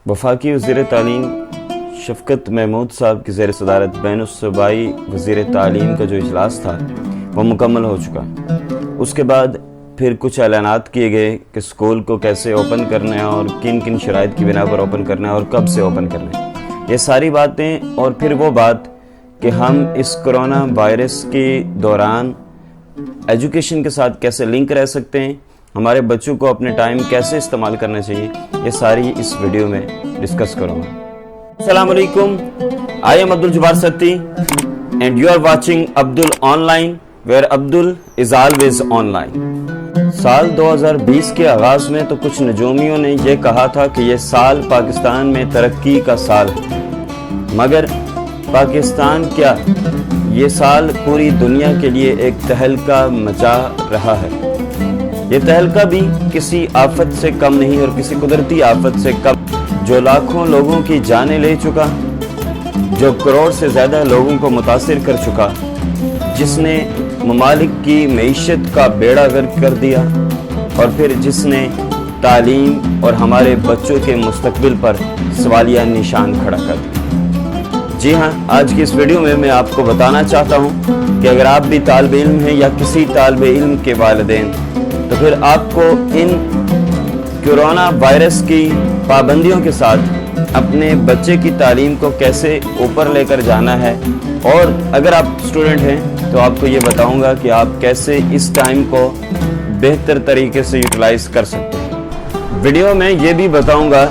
वफाकी वज़ीर तालीम शफ़क़त महमूद साहब की ज़ेर सदारत बैनुस्सूबाई वज़ीर तालीम का जो इजलास था वो मुकम्मल हो चुका। उसके बाद फिर कुछ ऐलानात किए गए कि स्कूल को कैसे ओपन करना है और किन किन शराइत की बिना पर ओपन करना है और कब से ओपन करना है, ये सारी बातें। और फिर वो बात कि हम इस कोरोना वायरस के दौरान एजुकेशन के साथ कैसे लिंक रह सकते हैं, हमारे बच्चों को अपने टाइम कैसे इस्तेमाल करना चाहिए, ये सारी इस वीडियो में डिस्कस करूँगा। अस्सलाम वालेकुम, I am Abdul Jabbar Satti and you are watching Abdul online where Abdul is always online. साल 2020 के आगाज में तो कुछ नजूमियों ने यह कहा था कि यह साल पाकिस्तान में तरक्की का साल है, मगर पाकिस्तान क्या, ये साल पूरी दुनिया के लिए एक तहलका मचा रहा है। ये तहलका भी किसी आफत से कम नहीं और किसी कुदरती आफत से कम, जो लाखों लोगों की जानें ले चुका, जो करोड़ से ज़्यादा लोगों को मुतासिर कर चुका, जिसने ममालिक की मईशत का बेड़ा गर्क कर दिया और फिर जिसने तालीम और हमारे बच्चों के मुस्तकबिल पर सवालिया निशान खड़ा कर दिया। जी हाँ, आज की इस वीडियो में मैं आपको बताना चाहता हूँ कि अगर आप भी तालिब इल्म हैं या किसी तालिब इल्म के वालिदैन, तो फिर आपको इन कोरोना वायरस की पाबंदियों के साथ अपने बच्चे की तालीम को कैसे ऊपर लेकर जाना है। और अगर आप स्टूडेंट हैं तो आपको ये बताऊंगा कि आप कैसे इस टाइम को बेहतर तरीके से यूटिलाइज कर सकते हैं। वीडियो में ये भी बताऊंगा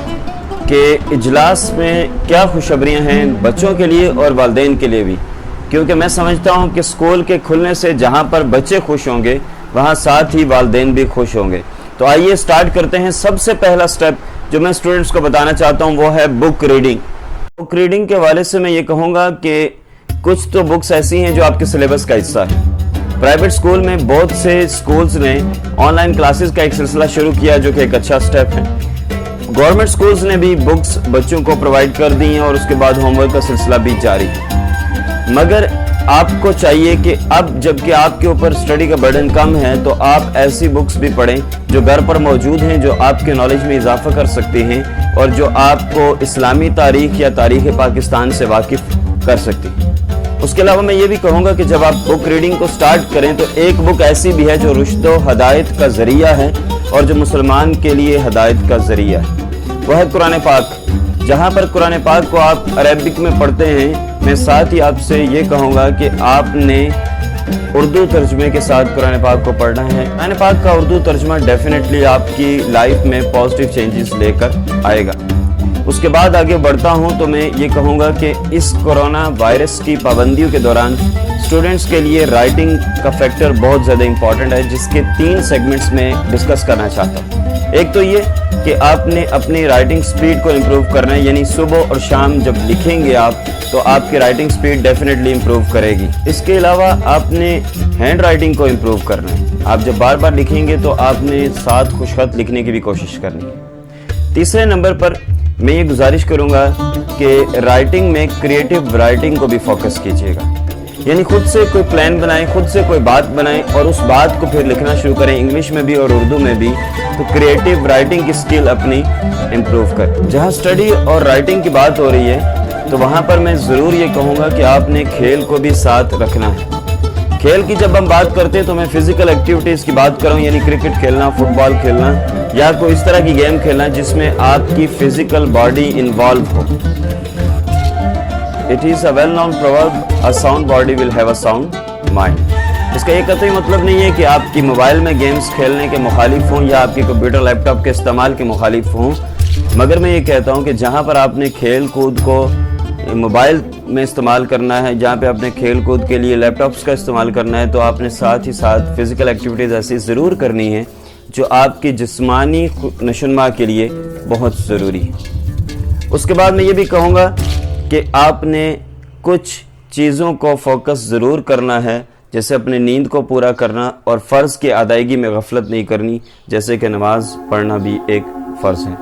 कि इजलास में क्या खुशखबरियां हैं बच्चों के लिए और वालिदैन के लिए भी, क्योंकि मैं समझता हूं कि स्कूल के खुलने से जहां पर बच्चे खुश होंगे वहां साथ ही वालिदैन भी खुश होंगे। तो आइए स्टार्ट करते हैं। सबसे पहला स्टेप जो मैं स्टूडेंट्स को बताना चाहता हूं वो है बुक रीडिंग। बुक रीडिंग के हवाले से मैं ये कहूँगा कि कुछ तो बुक्स ऐसी हैं जो आपके सिलेबस का हिस्सा है। प्राइवेट स्कूल में बहुत से स्कूल्स ने ऑनलाइन क्लासेस का एक सिलसिला शुरू किया जो कि एक अच्छा स्टेप है। गवर्नमेंट स्कूल्स ने भी बुक्स बच्चों को प्रोवाइड कर दी हैं और उसके बाद होमवर्क का सिलसिला भी जारी है। मगर आपको चाहिए कि अब जबकि आपके ऊपर स्टडी का बर्डन कम है तो आप ऐसी बुक्स भी पढ़ें जो घर पर मौजूद हैं, जो आपके नॉलेज में इजाफा कर सकती हैं और जो आपको इस्लामी तारीख या तारीख़ पाकिस्तान से वाकिफ़ कर सकती हैं। उसके अलावा मैं ये भी कहूँगा कि जब आप बुक रीडिंग को स्टार्ट करें तो एक बुक ऐसी भी है जो रुश्दो हदायत का ज़रिया है और जो मुसलमान के लिए हदायत का ज़रिया है, वह है कुरान पाक। जहाँ पर कुरान पाक को आप अरबिक में पढ़ते हैं, मैं साथ ही आपसे ये कहूँगा कि आपने उर्दू तर्जमे के साथ कुरान पाक को पढ़ना है। कुरान पाक का उर्दू तर्जमा डेफिनेटली आपकी लाइफ में पॉजिटिव चेंजेस लेकर आएगा। उसके बाद आगे बढ़ता हूँ तो मैं ये कहूँगा कि इस कोरोना वायरस की पाबंदियों के दौरान स्टूडेंट्स के लिए राइटिंग का फैक्टर बहुत ज़्यादा इंपॉर्टेंट है, जिसके 3 सेगमेंट्स में डिस्कस करना चाहता हूँ। एक तो ये कि आपने अपनी राइटिंग स्पीड को इम्प्रूव करना है, यानी सुबह और शाम जब लिखेंगे आप तो आपकी राइटिंग स्पीड डेफिनेटली इम्प्रूव करेगी। इसके अलावा आपने हैंड राइटिंग को इम्प्रूव करना है। आप जब बार बार लिखेंगे तो आपने साथ खुशखत लिखने की भी कोशिश करनी है। तीसरे नंबर पर मैं ये गुजारिश करूँगा कि राइटिंग में क्रिएटिव राइटिंग को भी फोकस कीजिएगा, यानी खुद से कोई प्लान बनाएं, खुद से कोई बात बनाएं और उस बात को फिर लिखना शुरू करें, इंग्लिश में भी और उर्दू में भी। तो क्रिएटिव राइटिंग की स्किल अपनी इम्प्रूव करें। जहाँ स्टडी और राइटिंग की बात हो रही है तो वहाँ पर मैं ज़रूर ये कहूँगा कि आपने खेल को भी साथ रखना है। खेल की जब हम बात करते हैं तो मैं फिजिकल एक्टिविटीज़ की बात कर रहा हूँ, यानी क्रिकेट खेलना, फुटबॉल खेलना या कोई इस तरह की गेम खेलना जिसमें आपकी फिजिकल बॉडी इन्वॉल्व हो। It is a well known proverb, a sound body will have a sound mind. इसका ये कतई मतलब नहीं है कि आपकी मोबाइल में गेम्स खेलने के मुखालिफ हों या आपके कंप्यूटर लैपटॉप के इस्तेमाल के मुखालिफ हों, मगर मैं ये कहता हूँ कि जहाँ पर आपने खेल कूद को मोबाइल में इस्तेमाल करना है, जहाँ पे आपने खेल कूद के लिए लैपटॉप्स का इस्तेमाल करना है, तो आपने साथ ही साथ फिज़िकल एक्टिविटीज़ ऐसी ज़रूर करनी है जो आपकी जिस्मानी नशोनुमा के लिए बहुत ज़रूरी है। उसके बाद मैं ये भी कहूँगा कि आपने कुछ चीज़ों को फोकस ज़रूर करना है, जैसे अपने नींद को पूरा करना और फ़र्ज़ की अदायगी में गफलत नहीं करनी, जैसे कि नमाज पढ़ना भी एक फ़र्ज़ है।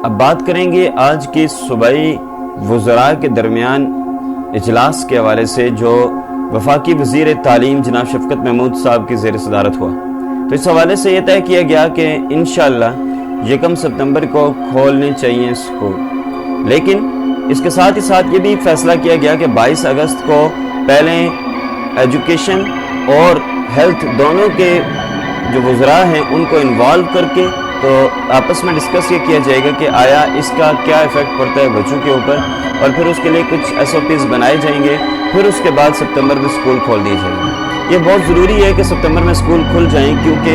अब बात करेंगे आज की सूबाई वज़रा के दरमियान इजलास के हवाले से जो वफाकी वज़ीर तालीम जनाब शफ़क़त महमूद साहब की ज़ेर सदारत हुआ। तो इस हवाले से ये तय किया गया कि इंशाअल्लाह 1 सितंबर को खोलने चाहिए स्कूल। लेकिन इसके साथ ही साथ ये भी फैसला किया गया कि 22 अगस्त को पहले एजुकेशन और हेल्थ दोनों के जो वज़रा हैं उनको इन्वॉल्व करके तो आपस में डिस्कस ये किया जाएगा कि आया इसका क्या इफ़ेक्ट पड़ता है बच्चों के ऊपर, और फिर उसके लिए कुछ SOPs बनाए जाएंगे। फिर उसके बाद सितंबर में स्कूल खोल दिए जाएंगे। ये बहुत ज़रूरी है कि सितंबर में स्कूल खुल जाएं, क्योंकि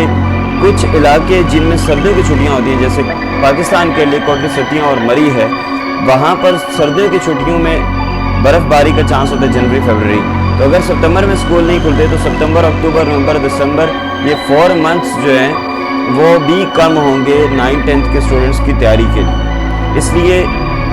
कुछ इलाके जिनमें सर्दियों की छुट्टियां होती हैं, जैसे पाकिस्तान के लिए कोटली सतियाँ और मरी है, वहाँ पर सर्दियों की छुट्टियों में बर्फ़बारी का चांस होता है जनवरी फरवरी। तो अगर सितंबर में स्कूल नहीं खुलते तो सितंबर, अक्टूबर, नवंबर, दिसंबर, ये 4 मंथ्स जो हैं वो भी कम होंगे 9th-10th के स्टूडेंट्स की तैयारी के लिए। इसलिए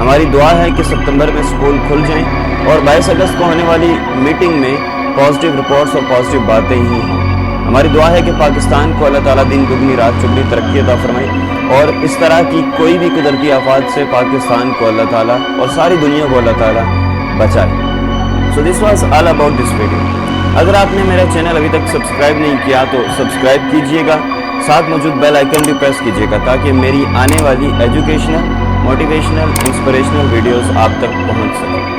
हमारी दुआ है कि सितंबर में स्कूल खुल जाएं और 22 अगस्त को होने वाली मीटिंग में पॉजिटिव रिपोर्ट्स और पॉजिटिव बातें ही हों। हमारी दुआ है कि पाकिस्तान को अल्लाह ताला दिन दुगनी रात चौगुनी तरक्की अता फरमाए और इस तरह की कोई भी कुदरती आफात से पाकिस्तान को अल्लाह ताला और सारी दुनिया को अल्लाह ताला बचाए। So this was all about this video. अगर आपने मेरा चैनल अभी तक सब्सक्राइब नहीं किया तो सब्सक्राइब कीजिएगा, साथ मौजूद बेल आइकन भी प्रेस कीजिएगा ताकि मेरी आने वाली एजुकेशनल, मोटिवेशनल, इंस्पिरेशनल वीडियोस आप तक पहुंच सकें।